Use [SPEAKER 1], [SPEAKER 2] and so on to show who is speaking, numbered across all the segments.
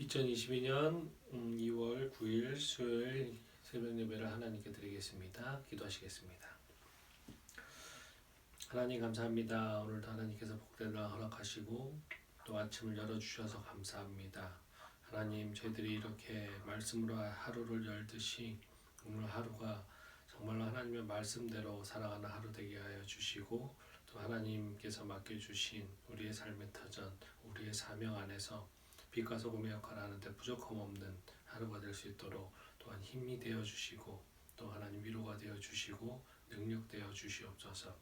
[SPEAKER 1] 2022년 2월 9일 수요일 새벽 예배를 하나님께 드리겠습니다. 기도하시겠습니다. 하나님 감사합니다. 오늘도 하나님께서 복된 날 허락하시고 또 아침을 열어주셔서 감사합니다. 하나님, 저희들이 이렇게 말씀으로 하루를 열듯이 오늘 하루가 정말로 하나님의 말씀대로 살아가는 하루 되게 하여 주시고, 또 하나님께서 맡겨주신 우리의 삶의 터전, 우리의 사명 안에서 빛과 소금의 역할을 하는데 부족함 없는 하루가 될 수 있도록 또한 힘이 되어 주시고, 또 하나님 위로가 되어 주시고 능력 되어 주시옵소서.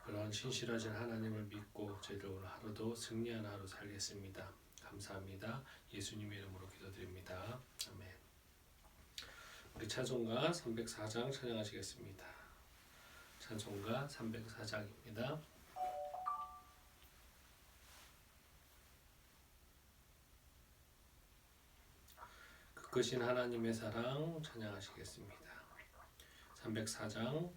[SPEAKER 1] 그런 신실하신 하나님을 믿고 저희들 오늘 하루도 승리하는 하루 살겠습니다. 감사합니다. 예수님의 이름으로 기도드립니다. 아멘. 우리 찬송가 304장 찬양하시겠습니다. 찬송가 304장입니다. 크신 하나님의 사랑 찬양하시겠습니다. 304장.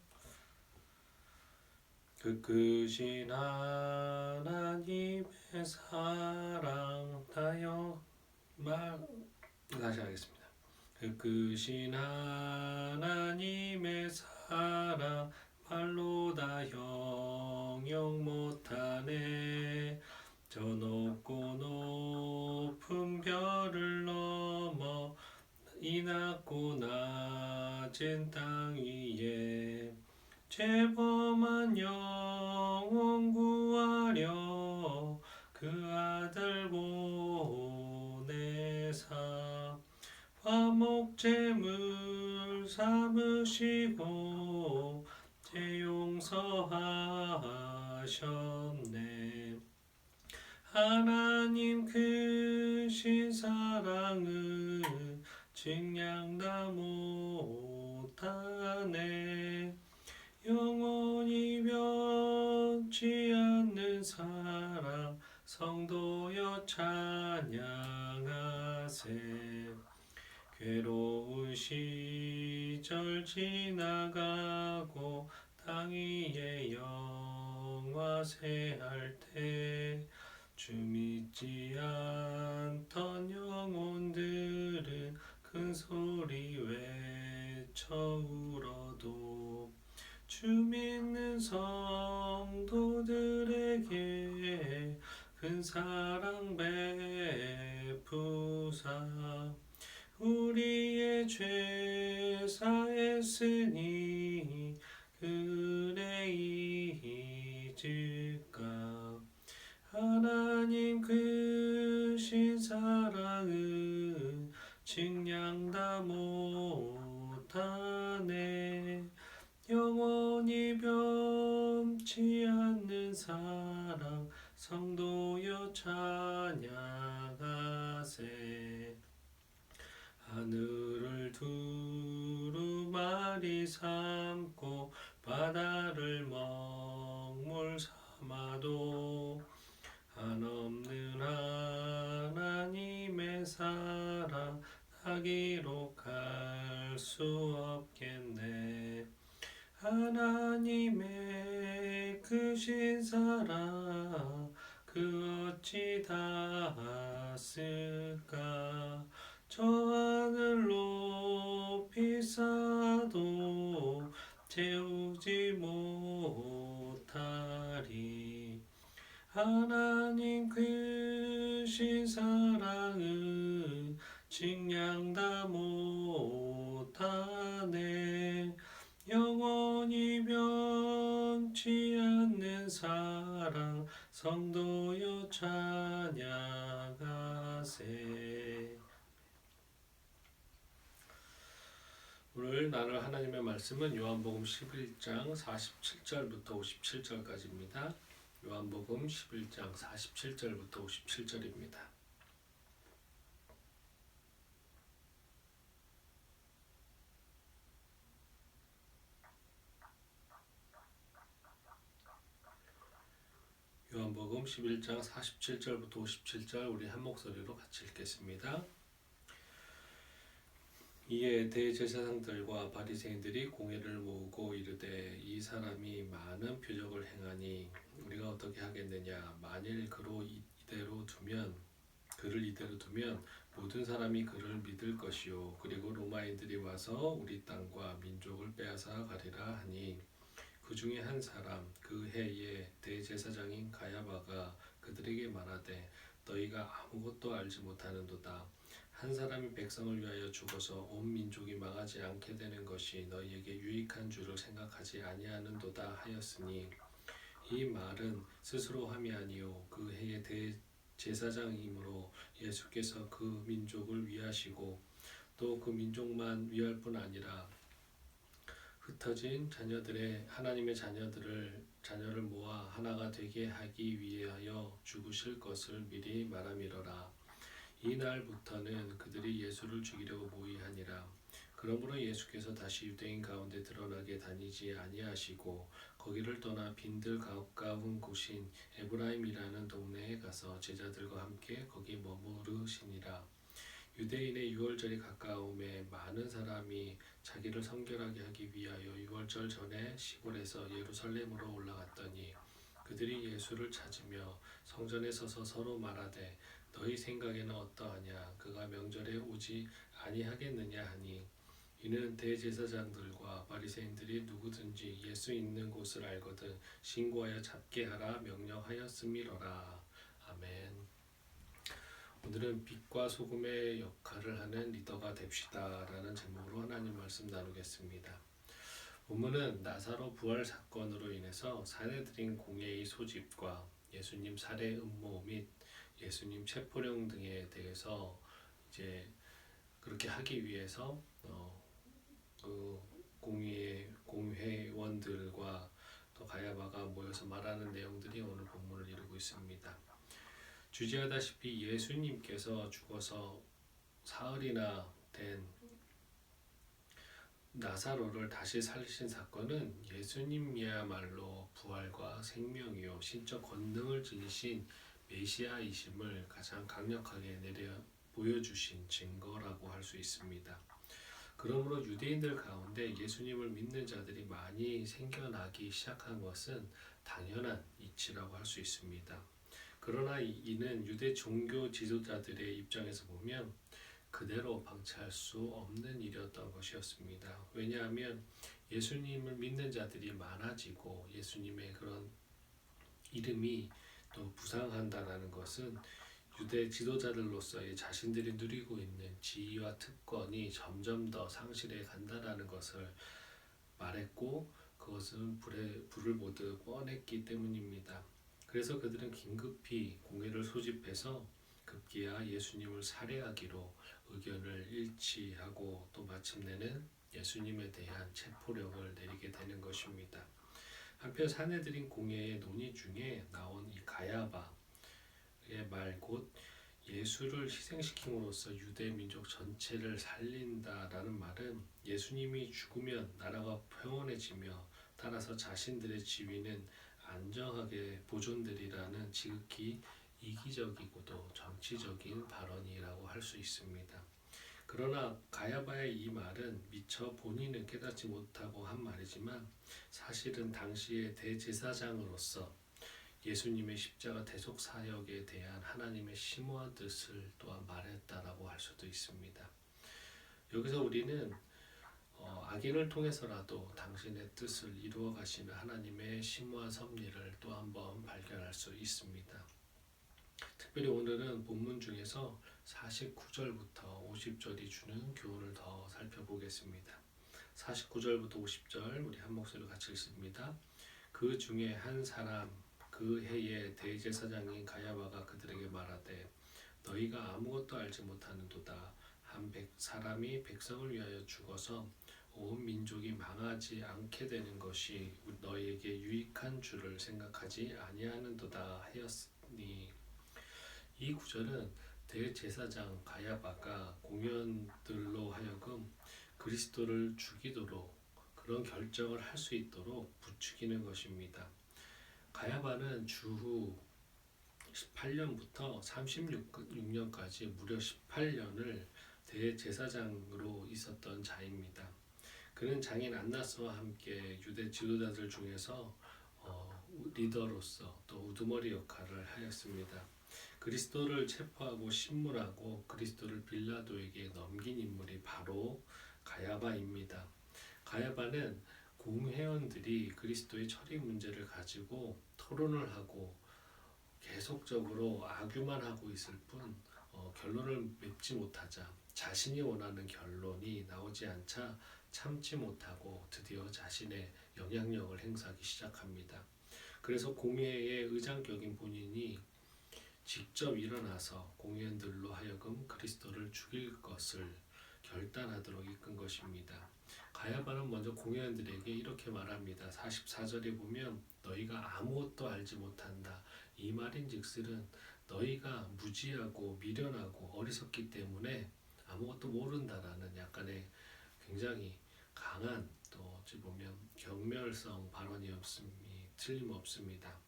[SPEAKER 1] 크신 하나님의 사랑 다여 다시 하겠습니다. 크신 하나님의 사랑 말로 다 형용 못하네. 저 높고 높은 별을 넘어 이 낮고 낮은 땅 위에 죄범한 영혼 구하려 그 아들 보내사 화목제물 삼으시고 죄 용서하셨네. 하나님 크신 사랑은 증량다 못하네. 영원히 변치 않는 사랑 성도여 찬양하세. 괴로운 시절 지나가고 땅 위에 영화세할 때 주 믿지 않던 영혼들은 큰 소리 외쳐 울어도 주 믿는 성도들에게 큰 사랑 베푸사 우리의 죄 사했으니 그래 잊을까. 하나님 크신 사랑은 증량다 못하네. 영원히 변치 않는 사랑 성도여 찬양하세. 하늘을 두루마리 삼고 바다를 먹물 삼아도 한없는 하나님의 사랑 다 기록할 수 없겠네. 하나님의 크신 사랑 그 어찌 닿았을까. 저 하늘 높이 쌓아도 채우지 못하리. 하나님 크신 사랑은 증량다 못하네. 영원히 변치 않는 사랑 성도여 찬양하세. 오늘 나눌 하나님의 말씀은 요한복음 11장 47절부터 57절까지입니다. 요한복음 11장 47절부터 57절입니다. 요한복음 11장 47절부터 57절 우리 한 목소리로 같이 읽겠습니다. 이에 대제사장들과 바리새인들이 공회를 모으고 이르되 이 사람이 많은 표적을 행하니 우리가 어떻게 하겠느냐. 만일 그로 이대로 두면 그를 이대로 두면 모든 사람이 그를 믿을 것이요 그리고 로마인들이 와서 우리 땅과 민족을 빼앗아 가리라 하니 그 중에 한 사람 그 해에 대제사장인 가야바가 그들에게 말하되 너희가 아무것도 알지 못하는도다. 한 사람이 백성을 위하여 죽어서 온 민족이 망하지 않게 되는 것이 너희에게 유익한 줄을 생각하지 아니하는도다 하였으니 이 말은 스스로 함이 아니요 그 해의 대제사장이므로 예수께서 그 민족을 위하시고 또 그 민족만 위할 뿐 아니라 흩어진 자녀들의 하나님의 자녀를 모아 하나가 되게 하기 위하여 죽으실 것을 미리 말함이로라. 이 날부터는 그들이 예수를 죽이려고 모의하니라. 그러므로 예수께서 다시 유대인 가운데 드러나게 다니지 아니하시고 거기를 떠나 빈들 가까운 곳인 에브라임이라는 동네에 가서 제자들과 함께 거기 머무르시니라. 유대인의 유월절이 가까움에 많은 사람이 자기를 성결하게 하기 위하여 유월절 전에 시골에서 예루살렘으로 올라갔더니 그들이 예수를 찾으며 성전에 서서 서로 말하되 너희 생각에는 어떠하냐 그가 명절에 오지 아니하겠느냐 하니 이는 대제사장들과 바리새인들이 누구든지 예수 있는 곳을 알거든 신고하여 잡게 하라 명령하였음이로라. 아멘. 오늘은 빛과 소금의 역할을 하는 리더가 됩시다라는 제목으로 하나님 말씀 나누겠습니다. 본문은 나사로 부활 사건으로 인해서 사내들인 공예의 소집과 예수님 살해 음모 및 예수님 체포령 등에 대해서 이제 그렇게 하기 위해서 그 공회원들과 또 가야바가 모여서 말하는 내용들이 오늘 본문을 이루고 있습니다. 주지하다시피 예수님께서 죽어서 사흘이나 된 나사로를 다시 살리신 사건은 예수님이야말로 부활과 생명이요 신적 권능을 지니신 메시아이심을 가장 강력하게 보여주신 증거라고 할 수 있습니다. 그러므로 유대인들 가운데 예수님을 믿는 자들이 많이 생겨나기 시작한 것은 당연한 이치라고 할 수 있습니다. 그러나 이는 유대 종교 지도자들의 입장에서 보면 그대로 방치할 수 없는 일이었던 것이었습니다. 왜냐하면 예수님을 믿는 자들이 많아지고 예수님의 그런 이름이 또 부상한다는 것은 유대 지도자들로서의 자신들이 누리고 있는 지위와 특권이 점점 더 상실해 간다는 것을 말했고 그것은 불을 보듯 뻔했기 때문입니다. 그래서 그들은 긴급히 공회를 소집해서 급기야 예수님을 살해하기로 의견을 일치하고 또 마침내는 예수님에 대한 체포령을 내리게 되는 것입니다. 한편 사내들인 공회의 논의 중에 나온 이 가야바의 말 곧 예수를 희생시킴으로써 유대 민족 전체를 살린다라는 말은 예수님이 죽으면 나라가 평온해지며 따라서 자신들의 지위는 안정하게 보존되리라는 지극히 이기적이고도 정치적인 발언이라고 할 수 있습니다. 그러나 가야바의 이 말은 미처 본인은 깨닫지 못하고 한 말이지만 사실은 당시의 대제사장으로서 예수님의 십자가 대속 사역에 대한 하나님의 심오한 뜻을 또한 말했다라고 할 수도 있습니다. 여기서 우리는 악인을 통해서라도 당신의 뜻을 이루어 가시는 하나님의 심오한 섭리를 또 한번 발견할 수 있습니다. 특별히 오늘은 본문 중에서 49절부터 50절이 주는 교훈을 더 살펴보겠습니다. 49절부터 50절 우리 한 목소리로 같이 읽습니다. 그 중에 한 사람 그 해에 대제사장인 가야바가 그들에게 말하되 너희가 아무것도 알지 못하는도다. 한 사람이 백성을 위하여 죽어서 온 민족이 망하지 않게 되는 것이 너희에게 유익한 줄을 생각하지 아니하는도다 하였으니 이 구절은 대제사장 가야바가 공연들로 하여금 그리스도를 죽이도록 그런 결정을 할 수 있도록 부추기는 것입니다. 가야바는 주후 18년부터 36년까지 무려 18년을 대제사장으로 있었던 자입니다. 그는 장인 안나스와 함께 유대 지도자들 중에서 리더로서 또 우두머리 역할을 하였습니다. 그리스도를 체포하고 신문하고 그리스도를 빌라도에게 넘긴 인물이 바로 가야바입니다. 가야바는 공회원들이 그리스도의 처리 문제를 가지고 토론을 하고 계속적으로 악유만 하고 있을 뿐 결론을 맺지 못하자 자신이 원하는 결론이 나오지 않자 참지 못하고 드디어 자신의 영향력을 행사하기 시작합니다. 그래서 공회의 의장격인 본인이 직접 일어나서 공회원들로 하여금 그리스도를 죽일 것을 결단하도록 이끈 것입니다. 가야바는 먼저 공회원들에게 이렇게 말합니다. 44절에 보면 너희가 아무것도 알지 못한다. 이 말인즉슨 너희가 무지하고 미련하고 어리석기 때문에 아무것도 모른다라는 약간의 굉장히 강한 또 어찌 보면 경멸성 발언이 틀림없습니다.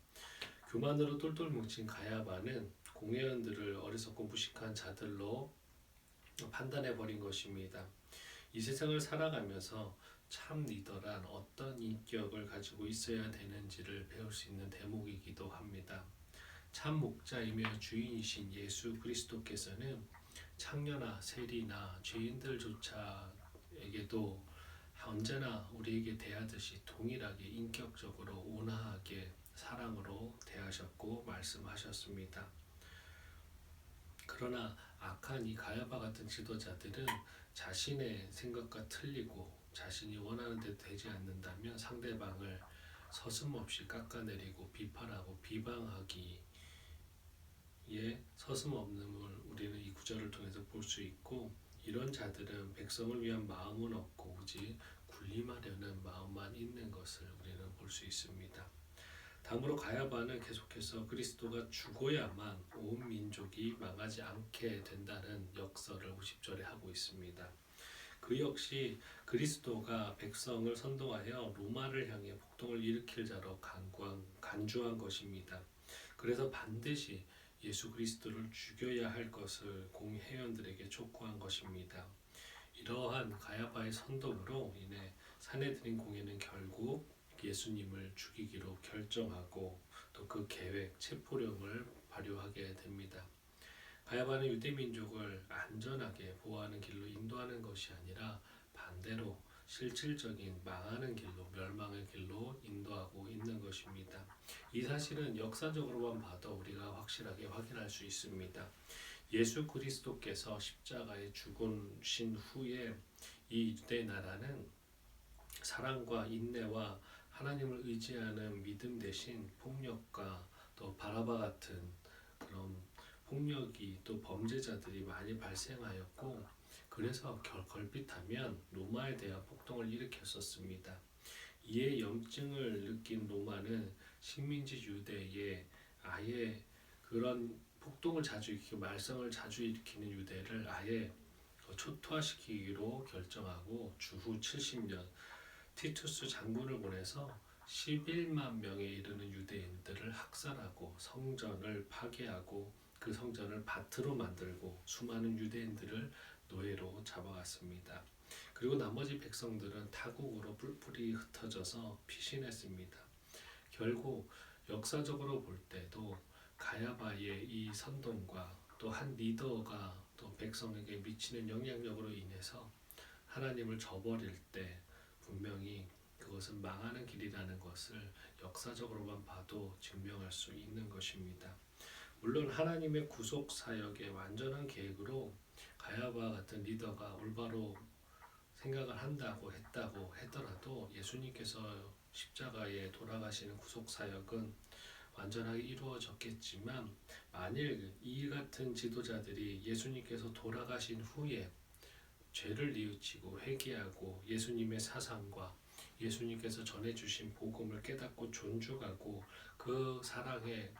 [SPEAKER 1] 교만으로 똘똘 뭉친 가야바는 공회원들을 어리석고 무식한 자들로 판단해버린 것입니다. 이 세상을 살아가면서 참 리더란 어떤 인격을 가지고 있어야 되는지를 배울 수 있는 대목이기도 합니다. 참 목자이며 주인이신 예수 그리스도께서는 창녀나 세리나 죄인들조차에게도 언제나 우리에게 대하듯이 동일하게 인격적으로 온화하게 사랑으로 대하셨고 말씀하셨습니다. 그러나 악한 이 가야바 같은 지도자들은 자신의 생각과 틀리고 자신이 원하는 대로 되지 않는다면 상대방을 서슴없이 깎아내리고 비판하고 비방하기에 서슴없음을 우리는 이 구절을 통해서 볼 수 있고, 이런 자들은 백성을 위한 마음은 없고 오직 군림하려는 마음만 있는 것을 우리는 볼 수 있습니다. 다음으로 가야바는 계속해서 그리스도가 죽어야만 온 민족이 망하지 않게 된다는 역설을 50절에 하고 있습니다. 그 역시 그리스도가 백성을 선동하여 로마를 향해 폭동을 일으킬 자로 간주한 것입니다. 그래서 반드시 예수 그리스도를 죽여야 할 것을 공회원들에게 촉구한 것입니다. 이러한 가야바의 선동으로 인해 사내들인 공회는 결국 예수님을 죽이기로 결정하고 또 그 계획, 체포령을 발효하게 됩니다. 가야바는 유대민족을 안전하게 보호하는 길로 인도하는 것이 아니라 반대로 실질적인 망하는 길로, 멸망의 길로 인도하고 있는 것입니다. 이 사실은 역사적으로만 봐도 우리가 확실하게 확인할 수 있습니다. 예수 그리스도께서 십자가에 죽으신 후에 이 유대 나라는 사랑과 인내와 하나님을 의지하는 믿음 대신 폭력과 또 바라바 같은 그런 폭력이 또 범죄자들이 많이 발생하였고, 그래서 걸핏하면 로마에 대한 폭동을 일으켰었습니다. 이에 염증을 느낀 로마는 식민지 유대에 아예 그런 폭동을 자주 일으키고 말썽을 자주 일으키는 유대를 아예 초토화시키기로 결정하고 주후 70년 티투스 장군을 보내서 11만 명에 이르는 유대인들을 학살하고 성전을 파괴하고 그 성전을 밭으로 만들고 수많은 유대인들을 노예로 잡아갔습니다. 그리고 나머지 백성들은 타국으로 뿔뿔이 흩어져서 피신했습니다. 결국 역사적으로 볼 때도 가야바의 이 선동과 또 한 리더가 또 백성에게 미치는 영향력으로 인해서 하나님을 저버릴 때 분명히 그것은 망하는 길이라는 것을 역사적으로만 봐도 증명할 수 있는 것입니다. 물론 하나님의 구속 사역의 완전한 계획으로 가야바 같은 리더가 올바로 생각을 했다고 하더라도 예수님께서 십자가에 돌아가시는 구속 사역은 완전하게 이루어졌겠지만, 만일 이 같은 지도자들이 예수님께서 돌아가신 후에 죄를 뉘우치고 회개하고 예수님의 사상과 예수님께서 전해주신 복음을 깨닫고 존중하고 그 사랑의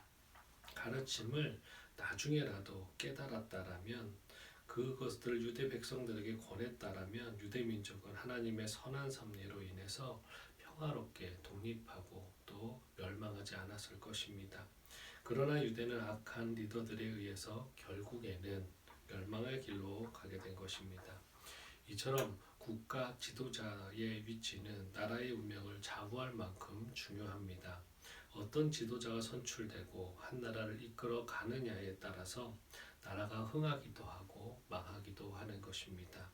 [SPEAKER 1] 가르침을 나중에라도 깨달았다라면, 그것들을 유대 백성들에게 권했다라면 유대 민족은 하나님의 선한 섭리로 인해서 평화롭게 독립하고 또 멸망하지 않았을 것입니다. 그러나 유대는 악한 리더들에 의해서 결국에는 멸망의 길로 가게 된 것입니다. 이처럼 국가 지도자의 위치는 나라의 운명을 좌우할 만큼 중요합니다. 어떤 지도자가 선출되고 한 나라를 이끌어 가느냐에 따라서 나라가 흥하기도 하고 망하기도 하는 것입니다.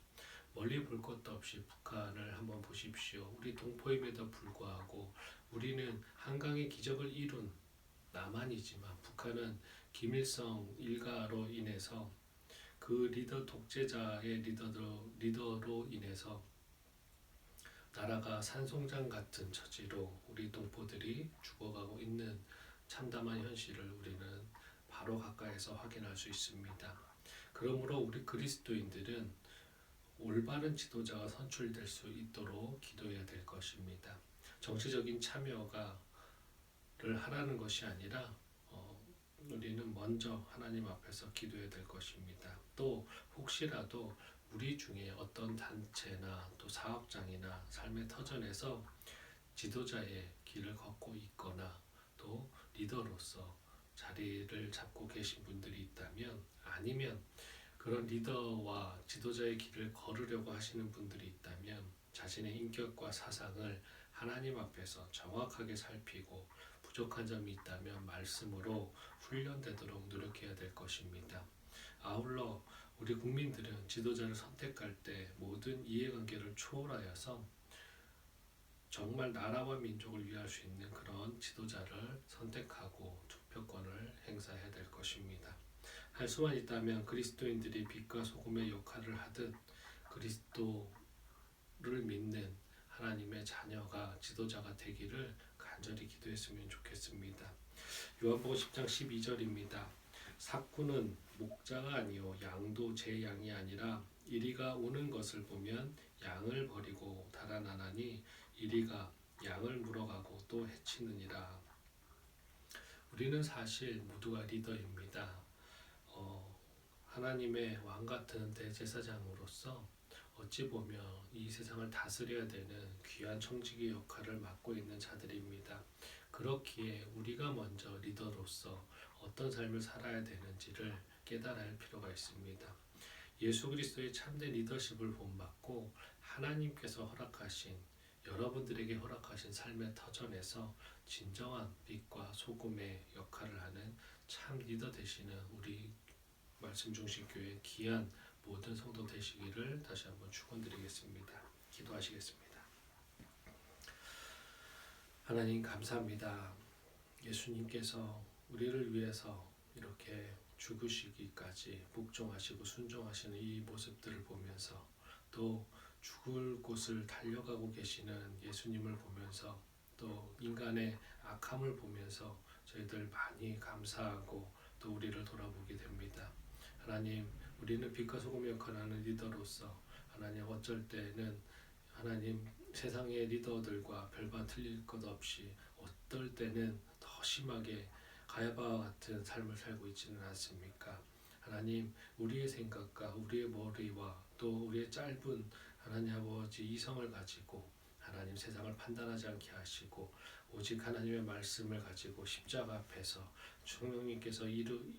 [SPEAKER 1] 멀리 볼 것도 없이 북한을 한번 보십시오. 우리 동포임에도 불구하고 우리는 한강의 기적을 이룬 남한이지만 북한은 김일성 일가로 인해서 그 리더 독재자의 리더로 인해서 나라가 산송장 같은 처지로 우리 동포들이 죽어가고 있는 참담한 현실을 우리는 바로 가까이서 확인할 수 있습니다. 그러므로 우리 그리스도인들은 올바른 지도자가 선출될 수 있도록 기도해야 될 것입니다. 정치적인 참여를 하라는 것이 아니라 우리는 먼저 하나님 앞에서 기도해야 될 것입니다. 또 혹시라도 우리 중에 어떤 단체나 또 사업장이나 삶의 터전에서 지도자의 길을 걷고 있거나 또 리더로서 자리를 잡고 계신 분들이 있다면, 아니면 그런 리더와 지도자의 길을 걸으려고 하시는 분들이 있다면 자신의 인격과 사상을 하나님 앞에서 정확하게 살피고 부족한 점이 있다면 말씀으로 훈련되도록 노력해야 될 것입니다. 아울러 우리 국민들은 지도자를 선택할 때 모든 이해관계를 초월하여서 정말 나라와 민족을 위할 수 있는 그런 지도자를 선택하고 투표권을 행사해야 될 것입니다. 할 수만 있다면 그리스도인들이 빛과 소금의 역할을 하듯 그리스도를 믿는 하나님의 자녀가 지도자가 되기를 간절히 기도했으면 좋겠습니다. 요한복음 10장 12절입니다. 삭구는 목자가 아니요 양도 제 양이 아니라 이리가 오는 것을 보면 양을 버리고 달아나나니 이리가 양을 물어가고 또 해치느니라. 우리는 사실 모두가 리더입니다. 하나님의 왕 같은 대제사장으로서 어찌 보면 이 세상을 다스려야 되는 귀한 청지기 역할을 맡고 있는 자들입니다. 그렇기에 우리가 먼저 리더로서 어떤 삶을 살아야 되는지를 깨달아야 할 필요가 있습니다. 예수 그리스도의 참된 리더십을 본받고 하나님께서 허락하신, 여러분들에게 허락하신 삶의 터전에서 진정한 빛과 소금의 역할을 하는 참 리더 되시는 우리 말씀중심교회 귀한 모든 성도 되시기를 다시 한번 축원드리겠습니다. 기도하시겠습니다. 하나님 감사합니다. 예수님께서 우리를 위해서 이렇게 죽으시기까지 복종하시고 순종하시는 이 모습들을 보면서, 또 죽을 곳을 달려가고 계시는 예수님을 보면서, 또 인간의 악함을 보면서 저희들 많이 감사하고 또 우리를 돌아보게 됩니다. 하나님, 우리는 빛과 소금의 역할을 하는 리더로서 하나님 어쩔 때는 하나님 세상의 리더들과 별반 틀릴 것 없이 어떨 때는 더 심하게 가야바와 같은 삶을 살고 있지는 않습니까? 하나님, 우리의 생각과 우리의 머리와 또 우리의 짧은 하나님 아버지 이성을 가지고 하나님 세상을 판단하지 않게 하시고 오직 하나님의 말씀을 가지고 십자가 앞에서 성령님께서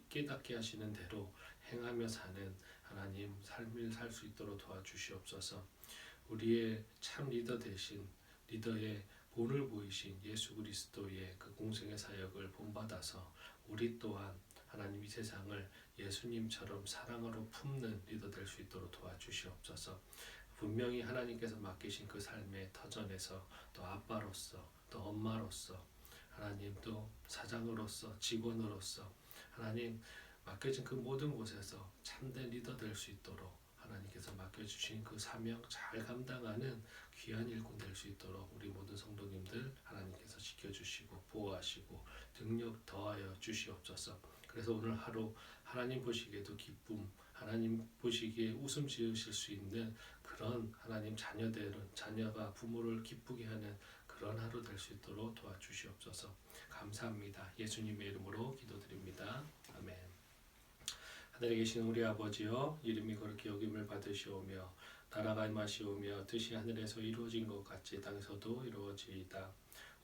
[SPEAKER 1] 깨닫게 하시는 대로 행하며 사는 하나님 삶을 살 수 있도록 도와주시옵소서. 우리의 참 리더 되신 리더의 본을 보이신 예수 그리스도의 그 공생의 사역을 본받아서 우리 또한 하나님 이 세상을 예수님처럼 사랑으로 품는 리더 될 수 있도록 도와주시옵소서. 분명히 하나님께서 맡기신 그 삶의 터전에서 또 아빠로서 또 엄마로서 하나님 또 사장으로서 직원으로서 하나님 맡겨진 그 모든 곳에서 참된 리더 될 수 있도록 하나님께서 맡겨주신 그 사명 잘 감당하는 귀한 일꾼 될 수 있도록 우리 모든 성도님들 하나님께서 지켜주시고 보호하시고 능력 더하여 주시옵소서. 그래서 오늘 하루 하나님 보시기에도 기쁨, 하나님 보시기에 웃음 지으실 수 있는 그런 하나님 자녀가 부모를 기쁘게 하는 그런 하루 될 수 있도록 도와주시옵소서. 감사합니다. 예수님의 이름으로 기도드립니다. 아멘. 하늘에 계신 우리 아버지여, 이름이 거룩히 여김을 받으시오며 나라가 임하시오며 뜻이 하늘에서 이루어진 것 같이 땅에서도 이루어지이다.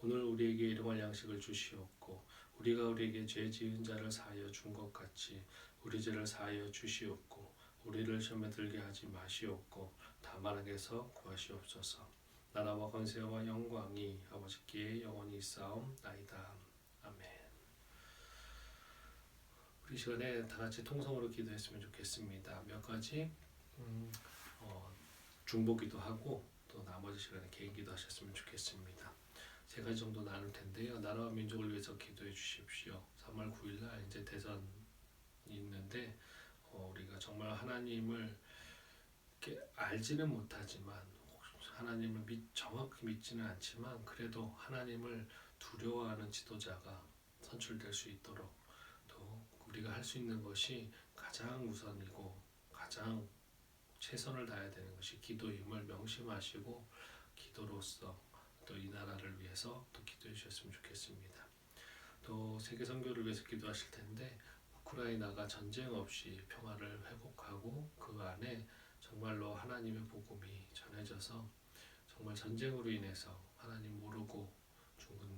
[SPEAKER 1] 오늘 우리에게 일용할 양식을 주시옵고 우리가 우리에게 죄 지은 자를 사하여 준 것 같이 우리 죄를 사하여 주시옵고 우리를 시험에 들게 하지 마시옵고 다만 악에서 구하시옵소서. 나라와 권세와 영광이 아버지께 영원히 있사옵나이다. 우리 시간에 다 같이 통성으로 기도했으면 좋겠습니다. 몇 가지 중보기도 하고 또 나머지 시간에 개인 기도하셨으면 좋겠습니다. 세 가지 정도 나눌 텐데요. 나라와 민족을 위해서 기도해 주십시오. 3월 9일날 이제 대선이 있는데 우리가 정말 하나님을 이렇게 알지는 못하지만 하나님을 정확히 믿지는 않지만 그래도 하나님을 두려워하는 지도자가 선출될 수 있도록 또 우리가 할 수 있는 것이 가장 우선이고 가장 최선을 다해야 되는 것이 기도임을 명심하시고 기도로서 또 이 나라를 위해서 또 기도해 주셨으면 좋겠습니다. 또 세계 선교를 위해서 기도하실 텐데 우크라이나가 전쟁 없이 평화를 회복하고 그 안에 정말로 하나님의 복음이 전해져서 정말 전쟁으로 인해서 하나님 모르고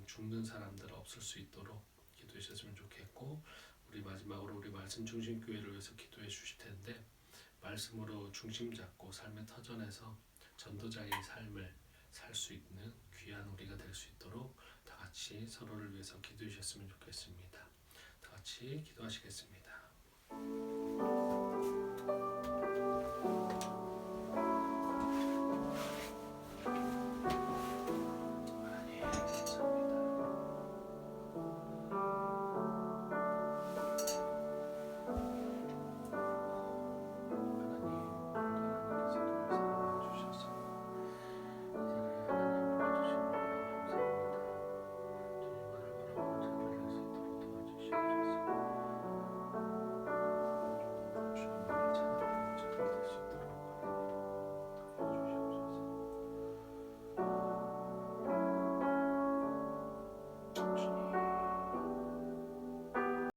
[SPEAKER 1] 죽는 사람들 없을 수 있도록 기도해 주셨으면 좋겠고 우리 마지막으로 우리 말씀 중심 교회를 위해서 기도해 주실 텐데 말씀으로 중심 잡고 삶의 터전에서 전도자의 삶을 살 수 있는 귀한 우리가 될 수 있도록 다 같이 서로를 위해서 기도해 주셨으면 좋겠습니다. 다 같이 기도하시겠습니다.